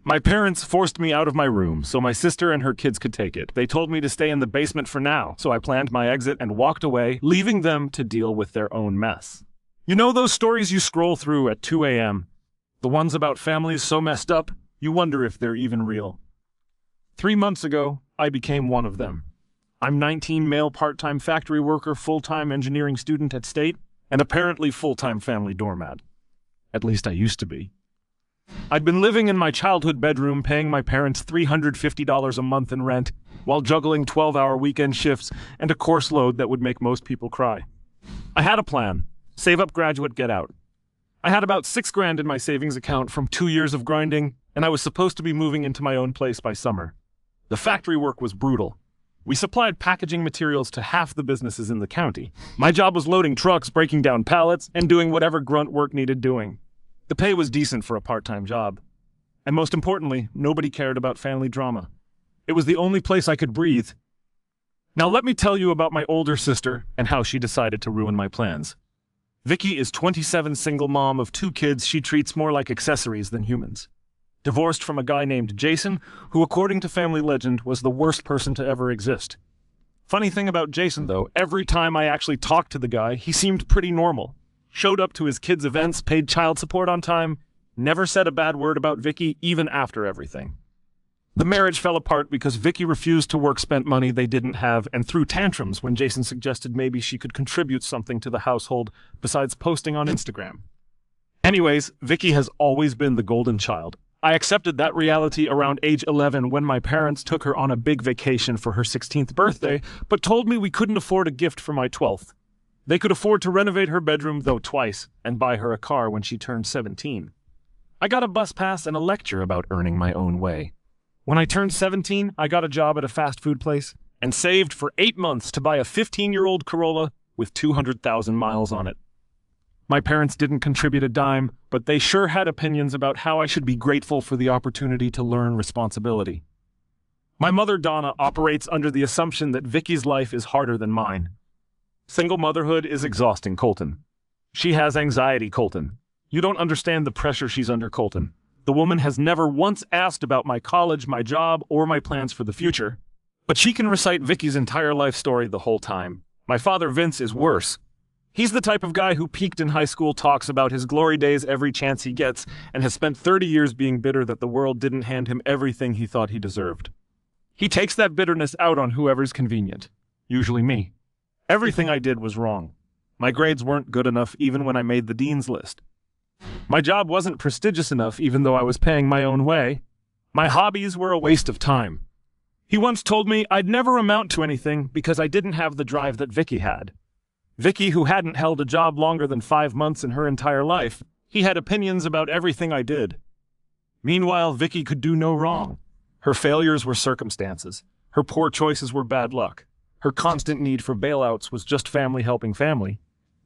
My parents forced me out of my room so my sister and her kids could take it. They told me to stay in the basement for now, so I planned my exit and walked away, leaving them to deal with their own mess. You know those stories you scroll through at 2 a.m.? The ones about families so messed up, you wonder if they're even real. 3 months ago, I became one of them. I'm 19, male part-time factory worker, full-time engineering student at State, and apparently full-time family doormat. At least I used to be. I'd been living in my childhood bedroom, paying my parents $350 a month in rent, while juggling 12-hour weekend shifts and a course load that would make most people cry. I had a plan. Save up, graduate, get out. I had about $6,000 in my savings account from 2 years of grinding, and I was supposed to be moving into my own place by summer. The factory work was brutal. We supplied packaging materials to half the businesses in the county. My job was loading trucks, breaking down pallets, and doing whatever grunt work needed doing. The pay was decent for a part-time job. And most importantly, nobody cared about family drama. It was the only place I could breathe. Now let me tell you about my older sister and how she decided to ruin my plans. Vicky is 27, single mom of 2 kids she treats more like accessories than humans. Divorced from a guy named Jason, who according to family legend was the worst person to ever exist. Funny thing about Jason though, every time I actually talked to the guy, he seemed pretty normal. Showed up to his kids' events, paid child support on time, never said a bad word about Vicky even after everything. The marriage fell apart because Vicky refused to work spent money they didn't have and threw tantrums when Jason suggested maybe she could contribute something to the household besides posting on Instagram. Anyways, Vicky has always been the golden child. I accepted that reality around age 11 when my parents took her on a big vacation for her 16th birthday, but told me we couldn't afford a gift for my 12th. They could afford to renovate her bedroom, though twice, and buy her a car when she turned 17. I got a bus pass and a lecture about earning my own way. When I turned 17, I got a job at a fast food place and saved for 8 months to buy a 15-year-old Corolla with 200,000 miles on it. My parents didn't contribute a dime, but they sure had opinions about how I should be grateful for the opportunity to learn responsibility. My mother, Donna, operates under the assumption that Vicky's life is harder than mine. Single motherhood is exhausting, Colton. She has anxiety, Colton. You don't understand the pressure she's under, Colton. The woman has never once asked about my college, my job, or my plans for the future. But she can recite Vicky's entire life story the whole time. My father, Vince, is worse. He's the type of guy who peaked in high school, talks about his glory days every chance he gets, and has spent 30 years being bitter that the world didn't hand him everything he thought he deserved. He takes that bitterness out on whoever's convenient. Usually me. Everything I did was wrong. My grades weren't good enough even when I made the dean's list. My job wasn't prestigious enough even though I was paying my own way. My hobbies were a waste of time. He once told me I'd never amount to anything because I didn't have the drive that Vicky had. Vicky, who hadn't held a job longer than 5 months in her entire life, he had opinions about everything I did. Meanwhile, Vicky could do no wrong. Her failures were circumstances. Her poor choices were bad luck. Her constant need for bailouts was just family helping family.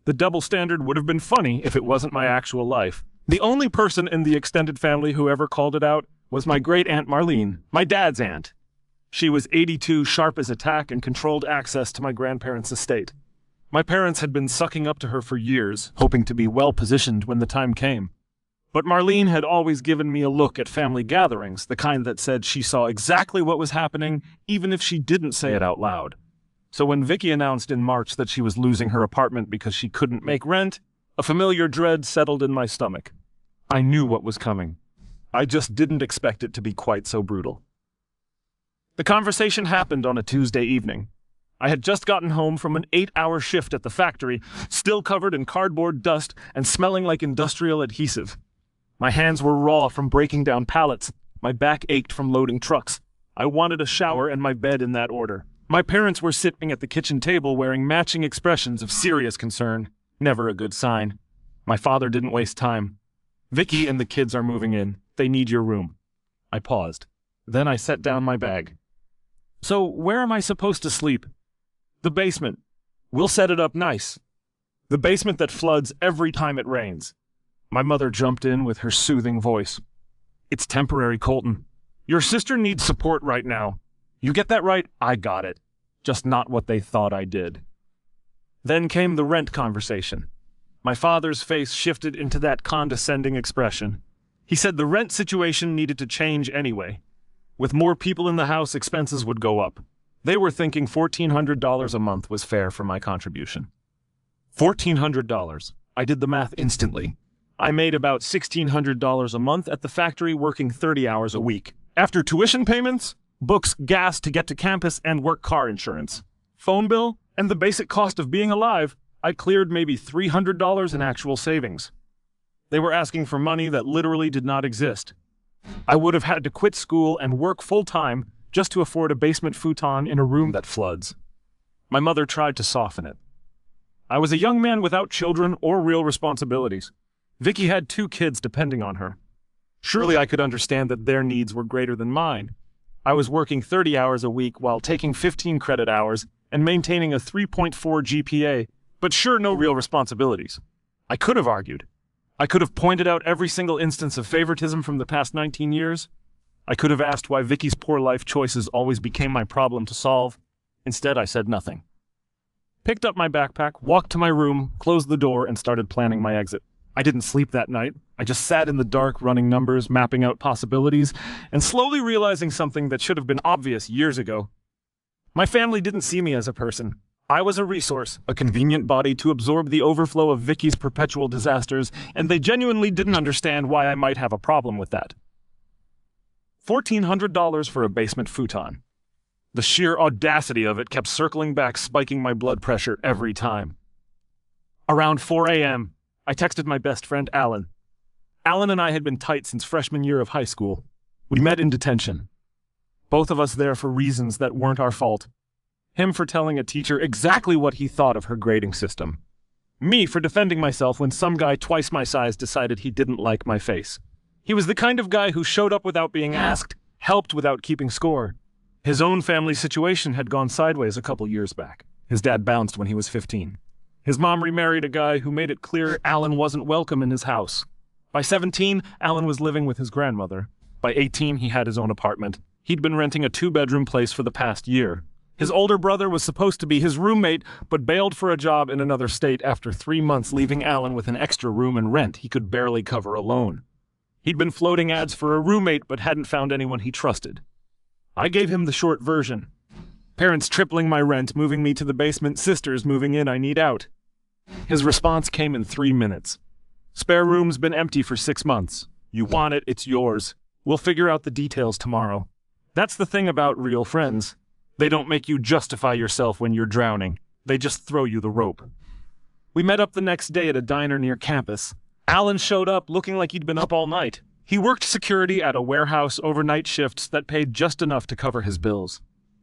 The double standard would have been funny if it wasn't my actual life. The only person in the extended family who ever called it out was my great-aunt Marlene, my dad's aunt. She was 82, sharp as a tack, and controlled access to my grandparents' estate. My parents had been sucking up to her for years, hoping to be well-positioned when the time came. But Marlene had always given me a look at family gatherings, the kind that said she saw exactly what was happening, even if she didn't say it out loud. So when Vicky announced in March that she was losing her apartment because she couldn't make rent, a familiar dread settled in my stomach. I knew what was coming. I just didn't expect it to be quite so brutal. The conversation happened on a Tuesday evening. I had just gotten home from an 8-hour shift at the factory, still covered in cardboard dust and smelling like industrial adhesive. My hands were raw from breaking down pallets. My back ached from loading trucks. I wanted a shower and my bed in that order. My parents were sitting at the kitchen table wearing matching expressions of serious concern. Never a good sign. My father didn't waste time. Vicky and the kids are moving in. They need your room. I paused. Then I set down my bag. So where am I supposed to sleep? The basement. We'll set it up nice. The basement that floods every time it rains. My mother jumped in with her soothing voice. It's temporary, Colton. Your sister needs support right now. You get that right? I got it. Just not what they thought I did. Then came the rent conversation. My father's face shifted into that condescending expression. He said the rent situation needed to change anyway. With more people in the house, expenses would go up. They were thinking $1,400 a month was fair for my contribution. $1,400. I did the math instantly. I made about $1,600 a month at the factory working 30 hours a week. After tuition payments, books, gas to get to campus, and work car insurance, phone bill, and the basic cost of being alive, I cleared maybe $300 in actual savings. They were asking for money that literally did not exist. I would have had to quit school and work full-time just to afford a basement futon in a room that floods. My mother tried to soften it. I was a young man without children or real responsibilities. Vicky had 2 kids depending on her. Surely I could understand that their needs were greater than mine. I was working 30 hours a week while taking 15 credit hours and maintaining a 3.4 GPA, but sure, no real responsibilities. I could have argued. I could have pointed out every single instance of favoritism from the past 19 years. I could have asked why Vicky's poor life choices always became my problem to solve. Instead, I said nothing. Picked up my backpack, walked to my room, closed the door, and started planning my exit. I didn't sleep that night. I just sat in the dark, running numbers, mapping out possibilities, and slowly realizing something that should have been obvious years ago. My family didn't see me as a person. I was a resource, a convenient body to absorb the overflow of Vicky's perpetual disasters, and they genuinely didn't understand why I might have a problem with that. $1,400 for a basement futon. The sheer audacity of it kept circling back, spiking my blood pressure every time. Around 4 a.m., I texted my best friend, Alan. Alan and I had been tight since freshman year of high school. We met in detention. Both of us there for reasons that weren't our fault. Him for telling a teacher exactly what he thought of her grading system. Me for defending myself when some guy twice my size decided he didn't like my face. He was the kind of guy who showed up without being asked, helped without keeping score. His own family situation had gone sideways a couple years back. His dad bounced when he was 15. His mom remarried a guy who made it clear Alan wasn't welcome in his house. By 17, Alan was living with his grandmother. By 18, he had his own apartment. He'd been renting a 2-bedroom place for the past year. His older brother was supposed to be his roommate, but bailed for a job in another state after 3 months, leaving Alan with an extra room and rent he could barely cover alone. He'd been floating ads for a roommate, but hadn't found anyone he trusted. I gave him the short version. Parents tripling my rent, moving me to the basement, sisters moving in, I need out. His response came in 3 minutes. Spare room's been empty for 6 months. You want it, it's yours. We'll figure out the details tomorrow. That's the thing about real friends. They don't make you justify yourself when you're drowning. They just throw you the rope. We met up the next day at a diner near campus. Alan showed up looking like he'd been up all night. He worked security at a warehouse overnight shifts that paid just enough to cover his bills.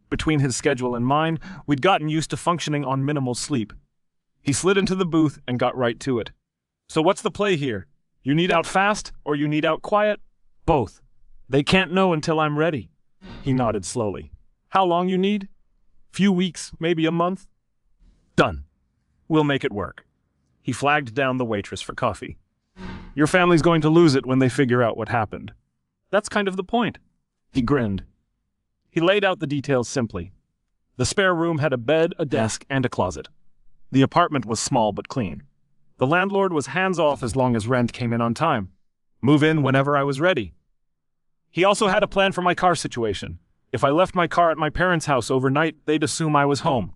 Between his schedule and mine, we'd gotten used to functioning on minimal sleep. He slid into the booth and got right to it. So what's the play here? You need out fast or you need out quiet? Both. They can't know until I'm ready. He nodded slowly. How long you need? Few weeks, maybe a month? Done. We'll make it work. He flagged down the waitress for coffee. Your family's going to lose it when they figure out what happened. That's kind of the point. He grinned. He laid out the details simply. The spare room had a bed, a desk, and a closet. The apartment was small but clean. The landlord was hands-off as long as rent came in on time. Move in whenever I was ready. He also had a plan for my car situation. If I left my car at my parents' house overnight, they'd assume I was home.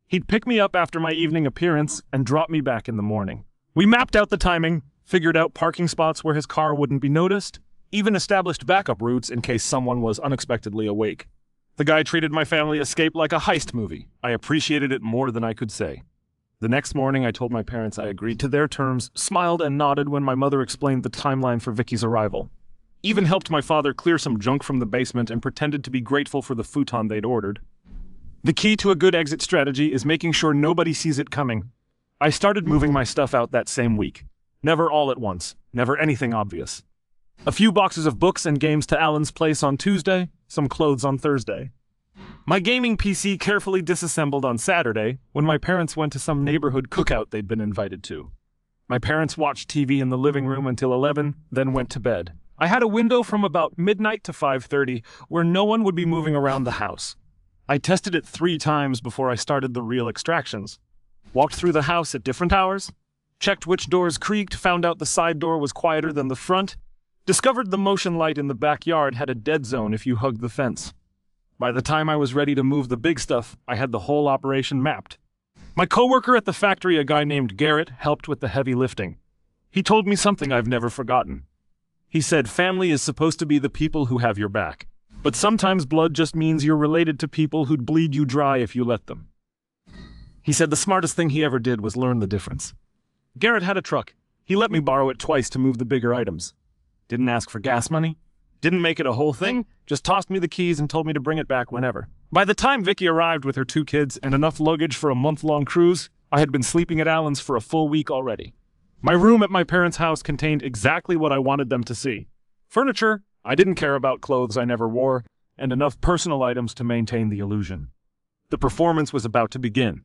He'd pick me up after my evening appearance and drop me back in the morning. We mapped out the timing, figured out parking spots where his car wouldn't be noticed, even established backup routes in case someone was unexpectedly awake. The guy treated my family escape like a heist movie. I appreciated it more than I could say. The next morning, I told my parents I agreed to their terms, smiled and nodded when my mother explained the timeline for Vicky's arrival. Even helped my father clear some junk from the basement and pretended to be grateful for the futon they'd ordered. The key to a good exit strategy is making sure nobody sees it coming. I started moving my stuff out that same week. Never all at once, never anything obvious. A few boxes of books and games to Alan's place on Tuesday, some clothes on Thursday. My gaming PC carefully disassembled on Saturday when my parents went to some neighborhood cookout they'd been invited to. My parents watched TV in the living room until 11, then went to bed. I had a window from about midnight to 5:30 where no one would be moving around the house. I tested it 3 times before I started the real extractions. Walked through the house at different hours, checked which doors creaked, found out the side door was quieter than the front, Discovered the motion light in the backyard had a dead zone if you hugged the fence. By the time I was ready to move the big stuff, I had the whole operation mapped. My coworker at the factory, a guy named Garrett, helped with the heavy lifting. He told me something I've never forgotten. He said family is supposed to be the people who have your back. But sometimes blood just means you're related to people who'd bleed you dry if you let them. He said the smartest thing he ever did was learn the difference. Garrett had a truck. He let me borrow it twice to move the bigger items. Didn't ask for gas money. Didn't make it a whole thing. Just tossed me the keys and told me to bring it back whenever. By the time Vicky arrived with her 2 kids and enough luggage for a month-long cruise, I had been sleeping at Alan's for a full week already. My room at my parents' house contained exactly what I wanted them to see. Furniture, I didn't care about clothes I never wore, and enough personal items to maintain the illusion. The performance was about to begin.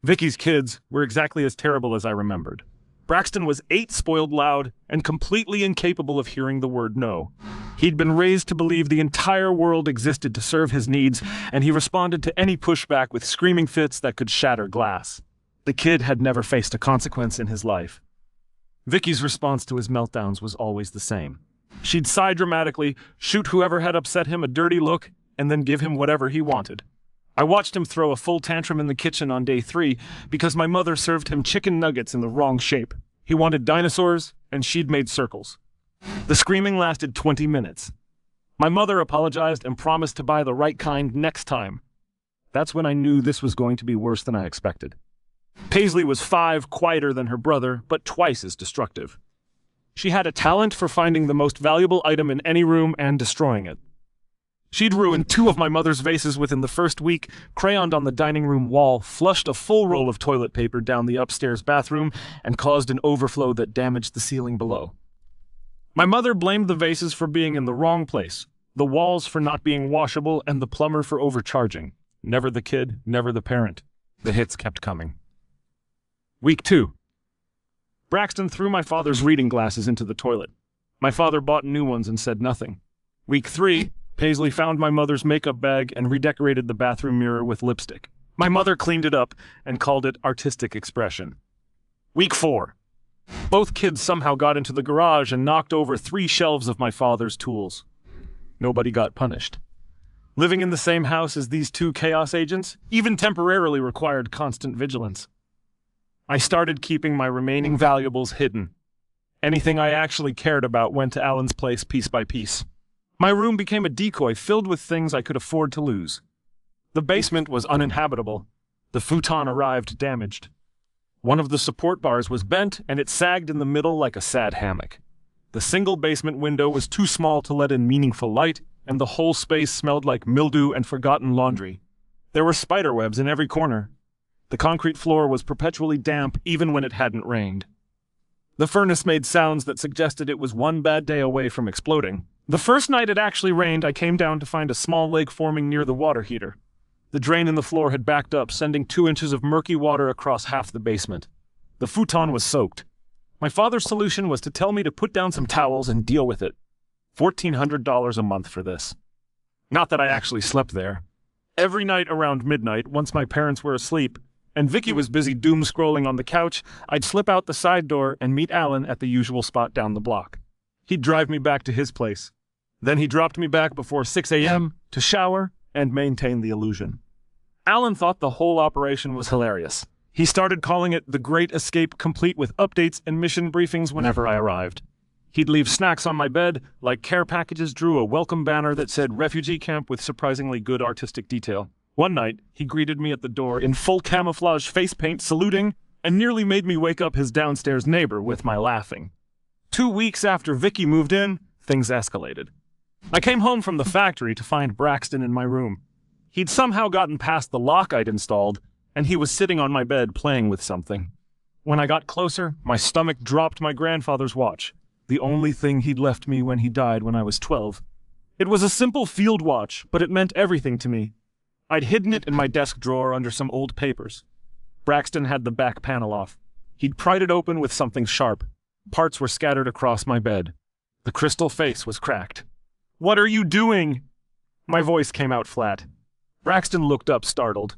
Vicky's kids were exactly as terrible as I remembered. Braxton was 8, spoiled loud, and completely incapable of hearing the word no. He'd been raised to believe the entire world existed to serve his needs, and he responded to any pushback with screaming fits that could shatter glass. The kid had never faced a consequence in his life. Vicky's response to his meltdowns was always the same. She'd sigh dramatically, shoot whoever had upset him a dirty look, and then give him whatever he wanted. I watched him throw a full tantrum in the kitchen on day 3 because my mother served him chicken nuggets in the wrong shape. He wanted dinosaurs, and she'd made circles. The screaming lasted 20 minutes. My mother apologized and promised to buy the right kind next time. That's when I knew this was going to be worse than I expected. Paisley was 5, quieter than her brother, but twice as destructive. She had a talent for finding the most valuable item in any room and destroying it. She'd ruined 2 of my mother's vases within the first week, crayoned on the dining room wall, flushed a full roll of toilet paper down the upstairs bathroom, and caused an overflow that damaged the ceiling below. My mother blamed the vases for being in the wrong place, the walls for not being washable, and the plumber for overcharging. Never the kid, never the parent. The hits kept coming. Week 2. Braxton threw my father's reading glasses into the toilet. My father bought new ones and said nothing. Week 3. Paisley found my mother's makeup bag and redecorated the bathroom mirror with lipstick. My mother cleaned it up and called it artistic expression. Week 4. Both kids somehow got into the garage and knocked over 3 shelves of my father's tools. Nobody got punished. Living in the same house as these 2 chaos agents, even temporarily, required constant vigilance. I started keeping my remaining valuables hidden. Anything I actually cared about went to Alan's place piece by piece. My room became a decoy filled with things I could afford to lose. The basement was uninhabitable. The futon arrived damaged. One of the support bars was bent, and it sagged in the middle like a sad hammock. The single basement window was too small to let in meaningful light, and the whole space smelled like mildew and forgotten laundry. There were spiderwebs in every corner. The concrete floor was perpetually damp even when it hadn't rained. The furnace made sounds that suggested it was one bad day away from exploding. The first night it actually rained, I came down to find a small lake forming near the water heater. The drain in the floor had backed up, sending 2 inches of murky water across half the basement. The futon was soaked. My father's solution was to tell me to put down some towels and deal with it. $1,400 a month for this. Not that I actually slept there. Every night around midnight, once my parents were asleep, and Vicky was busy doom-scrolling on the couch, I'd slip out the side door and meet Alan at the usual spot down the block. He'd drive me back to his place. Then he dropped me back before 6 a.m. to shower and maintain the illusion. Alan thought the whole operation was hilarious. He started calling it the Great Escape, complete with updates and mission briefings whenever I arrived. He'd leave snacks on my bed, like care packages drew a welcome banner that said refugee camp with surprisingly good artistic detail. One night, he greeted me at the door in full camouflage face paint, saluting, and nearly made me wake up his downstairs neighbor with my laughing. 2 weeks after Vicky moved in, things escalated. I came home from the factory to find Braxton in my room. He'd somehow gotten past the lock I'd installed, and he was sitting on my bed playing with something. When I got closer, my stomach dropped my grandfather's watch, the only thing he'd left me when he died when I was 12. It was a simple field watch, but it meant everything to me. I'd hidden it in my desk drawer under some old papers. Braxton had the back panel off. He'd pried it open with something sharp. Parts were scattered across my bed. The crystal face was cracked. "What are you doing?" My voice came out flat. Braxton looked up, startled.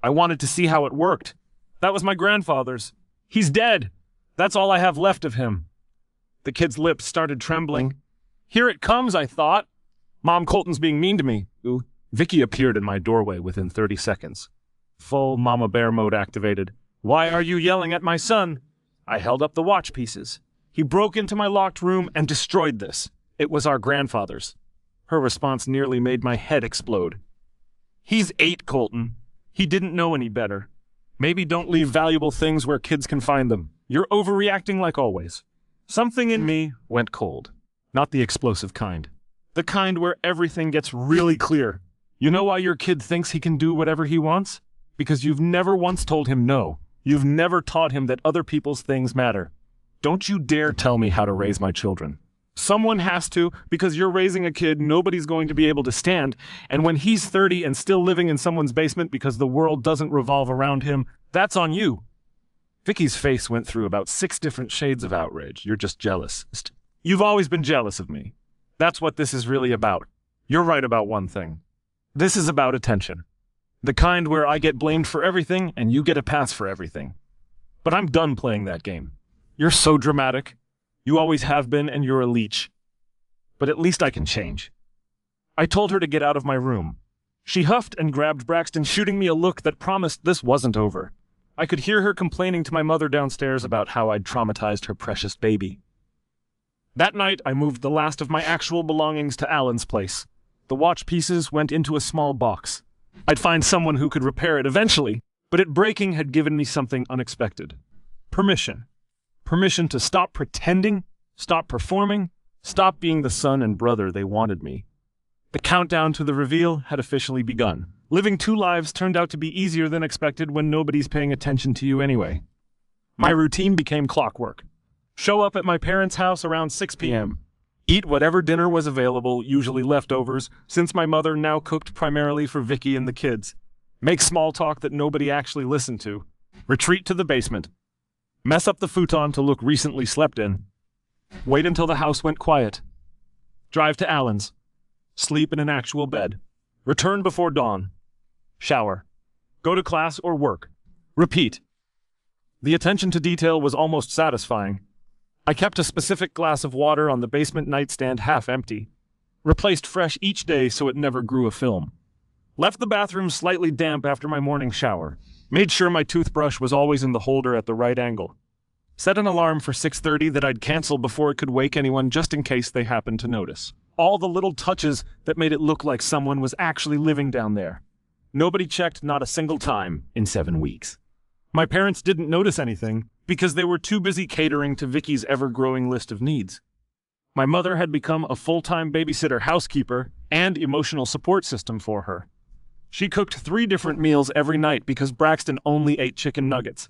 I wanted to see how it worked. That was my grandfather's. He's dead. That's all I have left of him. The kid's lips started trembling. Here it comes, I thought. Mom, Colton's being mean to me. Ooh. Vicky appeared in my doorway within 30 seconds. Full Mama Bear mode activated. Why are you yelling at my son? I held up the watch pieces. He broke into my locked room and destroyed this. It was our grandfather's. Her response nearly made my head explode. He's 8, Colton. He didn't know any better. Maybe don't leave valuable things where kids can find them. You're overreacting like always. Something in me went cold. Not the explosive kind. The kind where everything gets really clear. You know why your kid thinks he can do whatever he wants? Because you've never once told him no. You've never taught him that other people's things matter. Don't you dare tell me how to raise my children. Someone has to, because you're raising a kid nobody's going to be able to stand, and when he's 30 and still living in someone's basement because the world doesn't revolve around him, that's on you. Vicky's face went through about 6 different shades of outrage. You're just jealous. You've always been jealous of me. That's what this is really about. You're right about one thing. This is about attention. The kind where I get blamed for everything and you get a pass for everything. But I'm done playing that game. You're so dramatic. You always have been, and you're a leech. But at least I can change. I told her to get out of my room. She huffed and grabbed Braxton, shooting me a look that promised this wasn't over. I could hear her complaining to my mother downstairs about how I'd traumatized her precious baby. That night, I moved the last of my actual belongings to Alan's place. The watch pieces went into a small box. I'd find someone who could repair it eventually, but it breaking had given me something unexpected. Permission. Permission to stop pretending, stop performing, stop being the son and brother they wanted me. The countdown to the reveal had officially begun. Living 2 lives turned out to be easier than expected when nobody's paying attention to you anyway. My routine became clockwork. Show up at my parents' house around 6 p.m. Eat whatever dinner was available, usually leftovers, since my mother now cooked primarily for Vicky and the kids. Make small talk that nobody actually listened to. Retreat to the basement. Mess up the futon to look recently slept in. Wait until the house went quiet. Drive to Alan's. Sleep in an actual bed. Return before dawn. Shower. Go to class or work. Repeat. The attention to detail was almost satisfying. I kept a specific glass of water on the basement nightstand half empty. Replaced fresh each day so it never grew a film. Left the bathroom slightly damp after my morning shower. Made sure my toothbrush was always in the holder at the right angle. Set an alarm for 6:30 that I'd cancel before it could wake anyone just in case they happened to notice. All the little touches that made it look like someone was actually living down there. Nobody checked not a single time in 7 weeks. My parents didn't notice anything because they were too busy catering to Vicky's ever-growing list of needs. My mother had become a full-time babysitter, housekeeper, and emotional support system for her. She cooked 3 different meals every night because Braxton only ate chicken nuggets.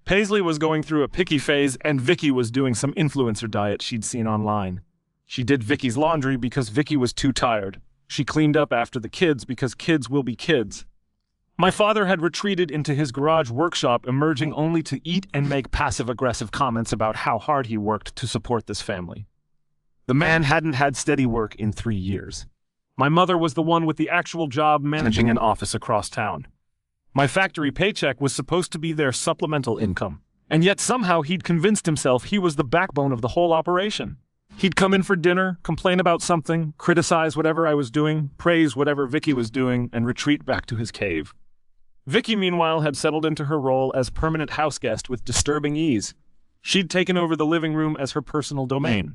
Paisley was going through a picky phase, and Vicky was doing some influencer diet she'd seen online. She did Vicky's laundry because Vicky was too tired. She cleaned up after the kids because kids will be kids. My father had retreated into his garage workshop, emerging only to eat and make passive-aggressive comments about how hard he worked to support this family. The man hadn't had steady work in 3 years. My mother was the one with the actual job managing an office across town. My factory paycheck was supposed to be their supplemental income, and yet somehow he'd convinced himself he was the backbone of the whole operation. He'd come in for dinner, complain about something, criticize whatever I was doing, praise whatever Vicky was doing, and retreat back to his cave. Vicky, meanwhile, had settled into her role as permanent houseguest with disturbing ease. She'd taken over the living room as her personal domain.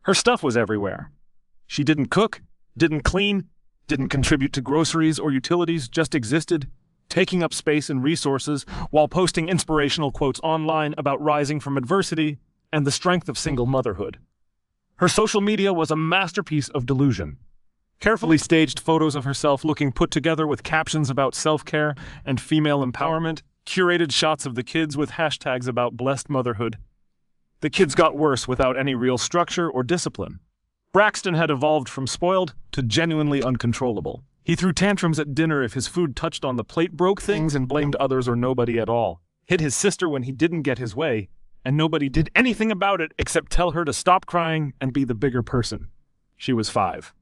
Her stuff was everywhere. She didn't cook, didn't clean, didn't contribute to groceries or utilities, just existed, taking up space and resources while posting inspirational quotes online about rising from adversity and the strength of single motherhood. Her social media was a masterpiece of delusion. Carefully staged photos of herself looking put together with captions about self-care and female empowerment, curated shots of the kids with hashtags about blessed motherhood. The kids got worse without any real structure or discipline. Braxton had evolved from spoiled to genuinely uncontrollable. He threw tantrums at dinner if his food touched on the plate, broke things, and blamed others or nobody at all. Hit his sister when he didn't get his way, and nobody did anything about it except tell her to stop crying and be the bigger person. She was 5.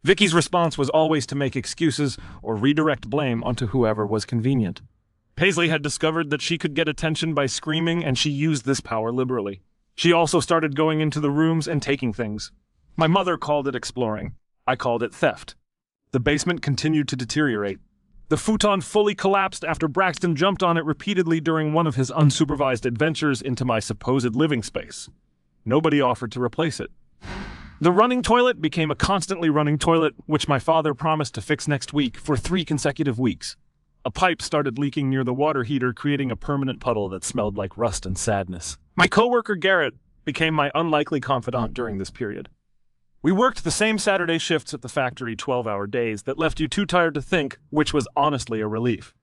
Vicky's response was always to make excuses or redirect blame onto whoever was convenient. Paisley had discovered that she could get attention by screaming, and she used this power liberally. She also started going into the rooms and taking things. My mother called it exploring. I called it theft. The basement continued to deteriorate. The futon fully collapsed after Braxton jumped on it repeatedly during one of his unsupervised adventures into my supposed living space. Nobody offered to replace it. The running toilet became a constantly running toilet, which my father promised to fix next week for 3 consecutive weeks. A pipe started leaking near the water heater, creating a permanent puddle that smelled like rust and sadness. My coworker Garrett became my unlikely confidant during this period. We worked the same Saturday shifts at the factory, 12-hour days that left you too tired to think, which was honestly a relief.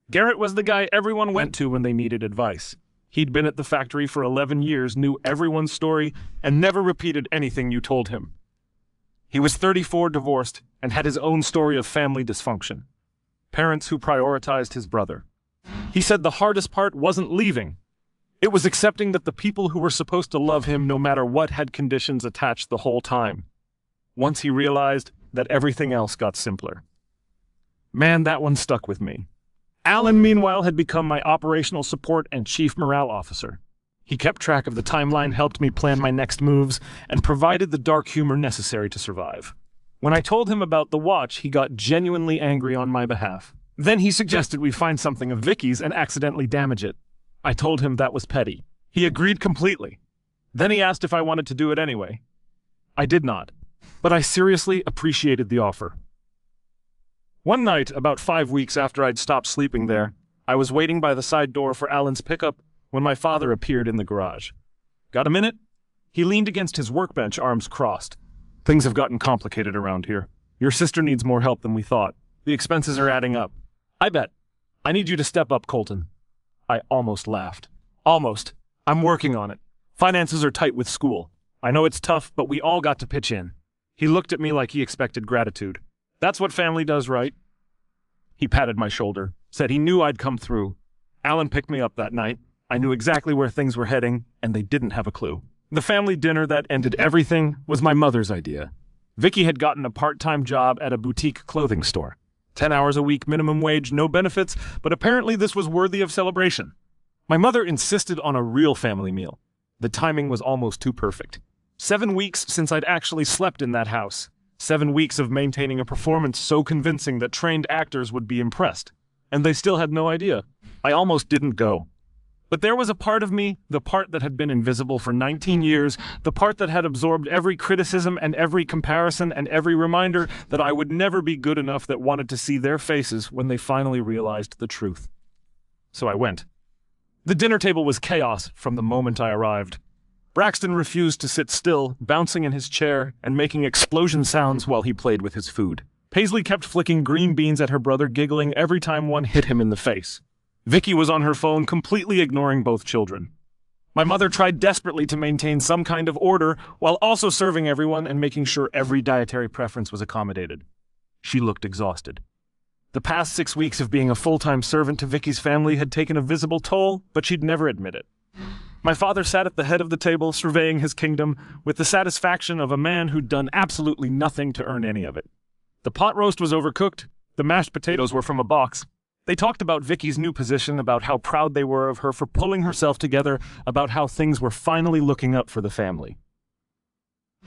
Garrett was the guy everyone went to when they needed advice. He'd been at the factory for 11 years, knew everyone's story, and never repeated anything you told him. He was 34, divorced, and had his own story of family dysfunction. Parents who prioritized his brother. He said the hardest part wasn't leaving. It was accepting that the people who were supposed to love him no matter what had conditions attached the whole time. Once he realized that everything else got simpler. Man, that one stuck with me. Alan, meanwhile, had become my operational support and chief morale officer. He kept track of the timeline, helped me plan my next moves, and provided the dark humor necessary to survive. When I told him about the watch, he got genuinely angry on my behalf. Then he suggested we find something of Vicky's and accidentally damage it. I told him that was petty. He agreed completely. Then he asked if I wanted to do it anyway. I did not, but I seriously appreciated the offer. One night, about 5 weeks after I'd stopped sleeping there, I was waiting by the side door for Alan's pickup when my father appeared in the garage. Got a minute? He leaned against his workbench, arms crossed. Things have gotten complicated around here. Your sister needs more help than we thought. The expenses are adding up. I bet. I need you to step up, Colton. I almost laughed. Almost. I'm working on it. Finances are tight with school. I know it's tough, but we all got to pitch in. He looked at me like he expected gratitude. That's what family does, right? He patted my shoulder, said he knew I'd come through. Alan picked me up that night. I knew exactly where things were heading, and they didn't have a clue. The family dinner that ended everything was my mother's idea. Vicky had gotten a part-time job at a boutique clothing store. 10 hours a week, minimum wage, no benefits, but apparently this was worthy of celebration. My mother insisted on a real family meal. The timing was almost too perfect. 7 weeks since I'd actually slept in that house. 7 weeks of maintaining a performance so convincing that trained actors would be impressed. And they still had no idea. I almost didn't go. But there was a part of me, the part that had been invisible for 19 years, the part that had absorbed every criticism and every comparison and every reminder that I would never be good enough, that wanted to see their faces when they finally realized the truth. So I went. The dinner table was chaos from the moment I arrived. Braxton refused to sit still, bouncing in his chair and making explosion sounds while he played with his food. Paisley kept flicking green beans at her brother, giggling every time one hit him in the face. Vicky was on her phone, completely ignoring both children. My mother tried desperately to maintain some kind of order while also serving everyone and making sure every dietary preference was accommodated. She looked exhausted. The past 6 weeks of being a full-time servant to Vicky's family had taken a visible toll, but she'd never admit it. My father sat at the head of the table, surveying his kingdom with the satisfaction of a man who'd done absolutely nothing to earn any of it. The pot roast was overcooked. The mashed potatoes were from a box. They talked about Vicky's new position, about how proud they were of her for pulling herself together, about how things were finally looking up for the family.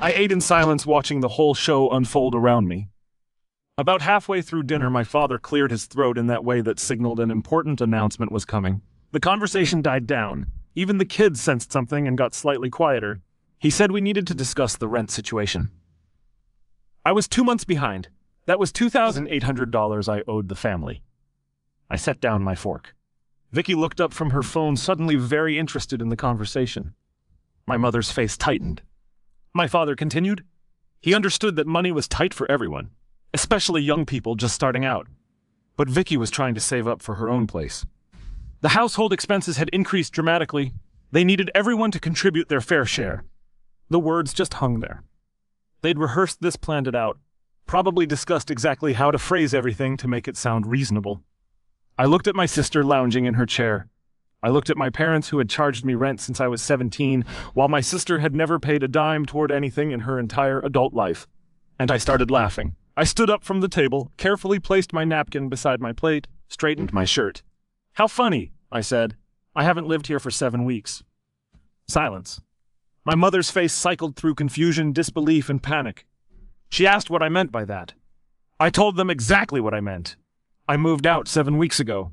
I ate in silence, watching the whole show unfold around me. About halfway through dinner, my father cleared his throat in that way that signaled an important announcement was coming. The conversation died down. Even the kids sensed something and got slightly quieter. He said we needed to discuss the rent situation. I was 2 months behind. That was $2,800 I owed the family. I set down my fork. Vicky looked up from her phone, suddenly very interested in the conversation. My mother's face tightened. My father continued. He understood that money was tight for everyone, especially young people just starting out. But Vicky was trying to save up for her own place. The household expenses had increased dramatically. They needed everyone to contribute their fair share. The words just hung there. They'd rehearsed this, planned it out, probably discussed exactly how to phrase everything to make it sound reasonable. I looked at my sister lounging in her chair. I looked at my parents who had charged me rent since I was 17, while my sister had never paid a dime toward anything in her entire adult life. And I started laughing. I stood up from the table, carefully placed my napkin beside my plate, straightened my shirt. "How funny," I said. "I haven't lived here for 7 weeks." Silence. My mother's face cycled through confusion, disbelief, and panic. She asked what I meant by that. I told them exactly what I meant. I moved out 7 weeks ago.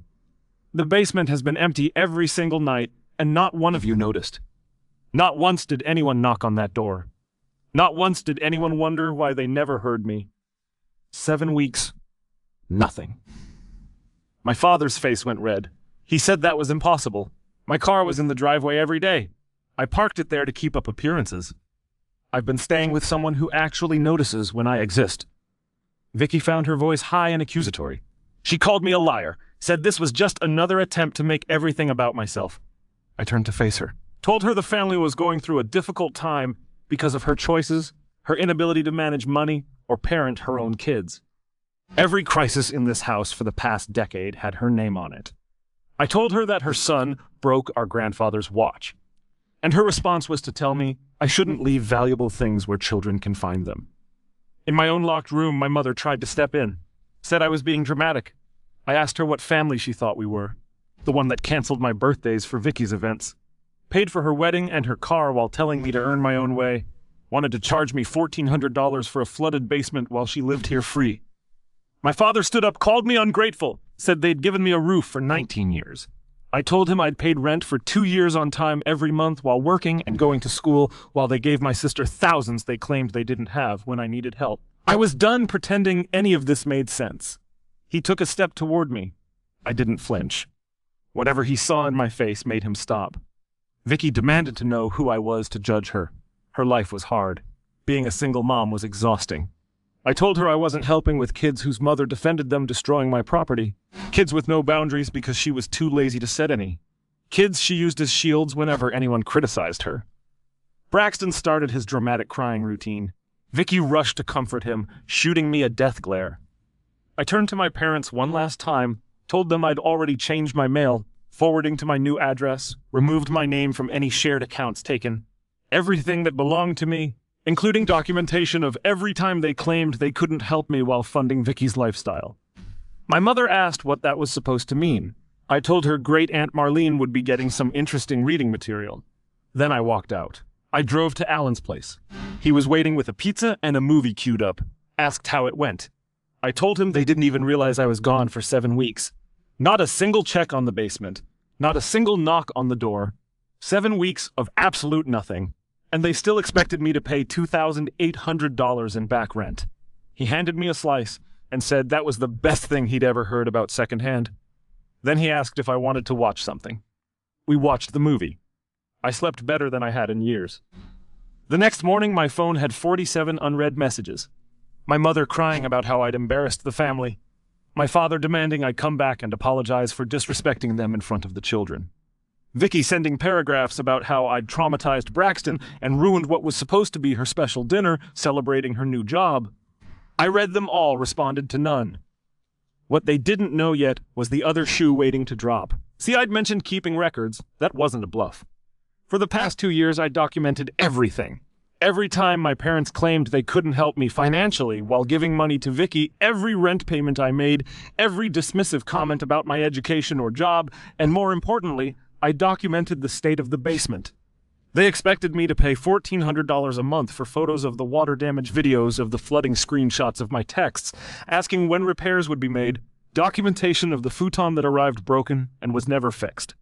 The basement has been empty every single night, and not one of you noticed. Not once did anyone knock on that door. Not once did anyone wonder why they never heard me. 7 weeks. Nothing. My father's face went red. He said that was impossible. My car was in the driveway every day. I parked it there to keep up appearances. I've been staying with someone who actually notices when I exist. Vicky found her voice high and accusatory. She called me a liar, said this was just another attempt to make everything about myself. I turned to face her, told her the family was going through a difficult time because of her choices, her inability to manage money, or parent her own kids. Every crisis in this house for the past decade had her name on it. I told her that her son broke our grandfather's watch, and her response was to tell me I shouldn't leave valuable things where children can find them. In my own locked room, my mother tried to step in, said I was being dramatic. I asked her what family she thought we were, the one that canceled my birthdays for Vicky's events, paid for her wedding and her car while telling me to earn my own way, wanted to charge me $1,400 for a flooded basement while she lived here free. My father stood up, called me ungrateful, said they'd given me a roof for 19 years. I told him I'd paid rent for 2 years on time every month while working and going to school, while they gave my sister thousands they claimed they didn't have when I needed help. I was done pretending any of this made sense. He took a step toward me. I didn't flinch. Whatever he saw in my face made him stop. Vicky demanded to know who I was to judge her. Her life was hard. Being a single mom was exhausting. I told her I wasn't helping with kids whose mother defended them destroying my property. Kids with no boundaries because she was too lazy to set any. Kids she used as shields whenever anyone criticized her. Braxton started his dramatic crying routine. Vicky rushed to comfort him, shooting me a death glare. I turned to my parents one last time, told them I'd already changed my mail, forwarding to my new address, removed my name from any shared accounts taken. Everything that belonged to me, including documentation of every time they claimed they couldn't help me while funding Vicky's lifestyle. My mother asked what that was supposed to mean. I told her Great Aunt Marlene would be getting some interesting reading material. Then I walked out. I drove to Alan's place. He was waiting with a pizza and a movie queued up. Asked how it went. I told him they didn't even realize I was gone for 7 weeks. Not a single check on the basement. Not a single knock on the door. 7 weeks of absolute nothing. And they still expected me to pay $2,800 in back rent. He handed me a slice and said that was the best thing he'd ever heard about secondhand. Then he asked if I wanted to watch something. We watched the movie. I slept better than I had in years. The next morning, my phone had 47 unread messages. My mother crying about how I'd embarrassed the family. My father demanding I come back and apologize for disrespecting them in front of the children. Vicky sending paragraphs about how I'd traumatized Braxton and ruined what was supposed to be her special dinner celebrating her new job. I read them all, responded to none. What they didn't know yet was the other shoe waiting to drop. See, I'd mentioned keeping records. That wasn't a bluff. For the past 2 years, I documented everything. Every time my parents claimed they couldn't help me financially while giving money to Vicky, every rent payment I made, every dismissive comment about my education or job, and more importantly, I documented the state of the basement. They expected me to pay $1,400 a month for photos of the water damage videos of the flooding screenshots of my texts, asking when repairs would be made, documentation of the futon that arrived broken and was never fixed.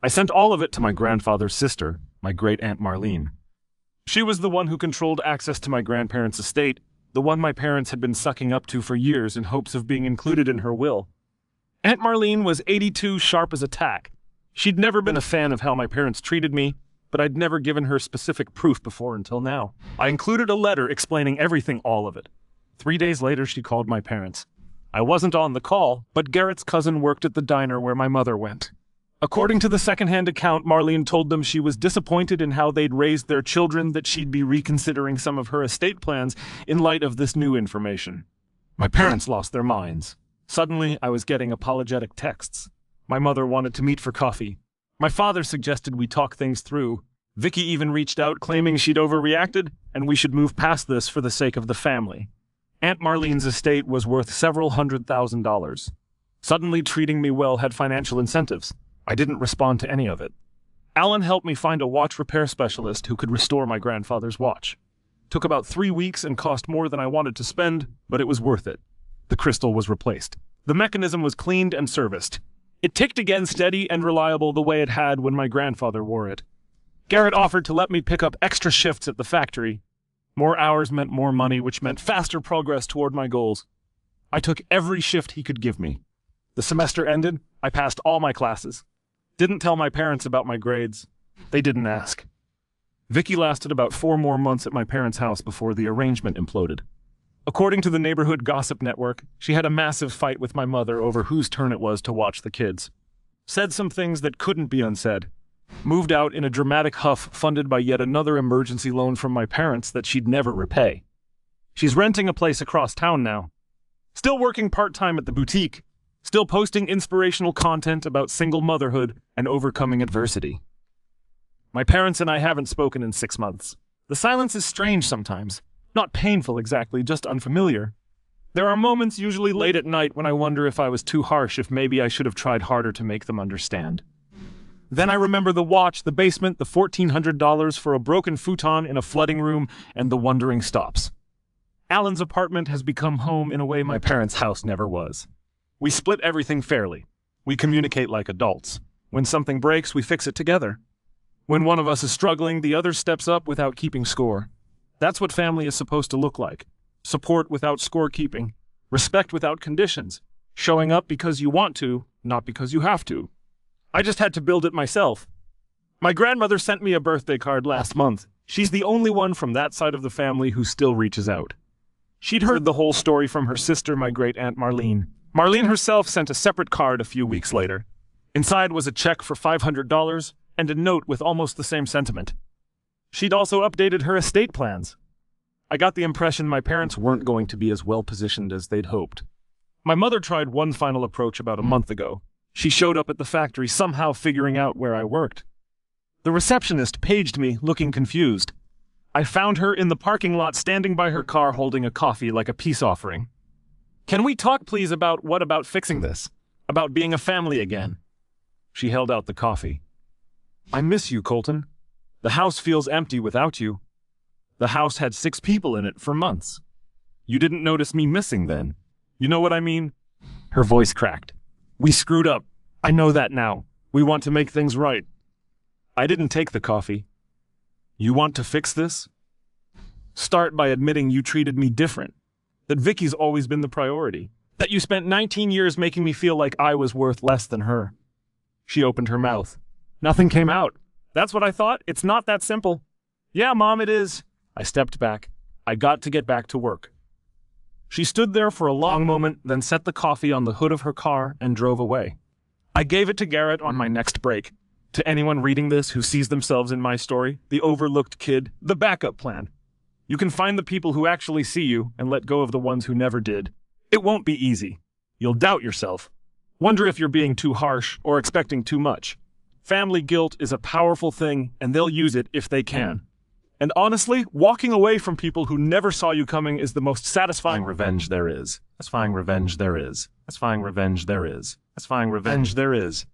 I sent all of it to my grandfather's sister, my Great Aunt Marlene. She was the one who controlled access to my grandparents' estate, the one my parents had been sucking up to for years in hopes of being included in her will. Aunt Marlene was 82, sharp as a tack. She'd never been a fan of how my parents treated me, but I'd never given her specific proof before until now. I included a letter explaining everything, all of it. 3 days later, she called my parents. I wasn't on the call, but Garrett's cousin worked at the diner where my mother went. According to the secondhand account, Marlene told them she was disappointed in how they'd raised their children, that she'd be reconsidering some of her estate plans in light of this new information. My parents lost their minds. Suddenly, I was getting apologetic texts. My mother wanted to meet for coffee. My father suggested we talk things through. Vicky even reached out, claiming she'd overreacted, and we should move past this for the sake of the family. Aunt Marlene's estate was worth several $100,000. Suddenly treating me well had financial incentives. I didn't respond to any of it. Alan helped me find a watch repair specialist who could restore my grandfather's watch. Took about 3 weeks and cost more than I wanted to spend, but it was worth it. The crystal was replaced. The mechanism was cleaned and serviced. It ticked again steady and reliable the way it had when my grandfather wore it. Garrett offered to let me pick up extra shifts at the factory. More hours meant more money, which meant faster progress toward my goals. I took every shift he could give me. The semester ended, I passed all my classes. Didn't tell my parents about my grades. They didn't ask. Vicky lasted about 4 more months at my parents' house before the arrangement imploded. According to the neighborhood gossip network, she had a massive fight with my mother over whose turn it was to watch the kids. Said some things that couldn't be unsaid. Moved out in a dramatic huff funded by yet another emergency loan from my parents that she'd never repay. She's renting a place across town now. Still working part-time at the boutique. Still posting inspirational content about single motherhood and overcoming adversity. My parents and I haven't spoken in 6 months. The silence is strange sometimes. Not painful exactly, just unfamiliar. There are moments, usually late at night, when I wonder if I was too harsh, if maybe I should have tried harder to make them understand. Then I remember the watch, the basement, the $1,400 for a broken futon in a flooding room, and the wondering stops. Alan's apartment has become home in a way my parents' house never was. We split everything fairly. We communicate like adults. When something breaks, we fix it together. When one of us is struggling, the other steps up without keeping score. That's what family is supposed to look like. Support without scorekeeping. Respect without conditions. Showing up because you want to, not because you have to. I just had to build it myself. My grandmother sent me a birthday card last month. She's the only one from that side of the family who still reaches out. She'd heard the whole story from her sister, my great-aunt Marlene. Marlene herself sent a separate card a few weeks later. Inside was a check for $500 and a note with almost the same sentiment. She'd also updated her estate plans. I got the impression my parents weren't going to be as well-positioned as they'd hoped. My mother tried one final approach about a month ago. She showed up at the factory, somehow figuring out where I worked. The receptionist paged me, looking confused. I found her in the parking lot standing by her car holding a coffee like a peace offering. "Can we talk, please, about fixing this? About being a family again?" She held out the coffee. "I miss you, Colton. The house feels empty without you. The house had 6 people in it for months. You didn't notice me missing then. You know what I mean?" Her voice cracked. "We screwed up. I know that now. We want to make things right." I didn't take the coffee. "You want to fix this? Start by admitting you treated me different. That Vicky's always been the priority. That you spent 19 years making me feel like I was worth less than her." She opened her mouth. Nothing came out. "That's what I thought. It's not that simple." "Yeah, Mom, it is." I stepped back. I got to get back to work. She stood there for a long moment, then set the coffee on the hood of her car and drove away. I gave it to Garrett on my next break. To anyone reading this who sees themselves in my story, the overlooked kid, the backup plan. You can find the people who actually see you and let go of the ones who never did. It won't be easy. You'll doubt yourself. Wonder if you're being too harsh or expecting too much. Family guilt is a powerful thing, and they'll use it if they can. And honestly, walking away from people who never saw you coming is the most satisfying revenge there is. Satisfying revenge there is. Satisfying revenge there is. Satisfying revenge there is.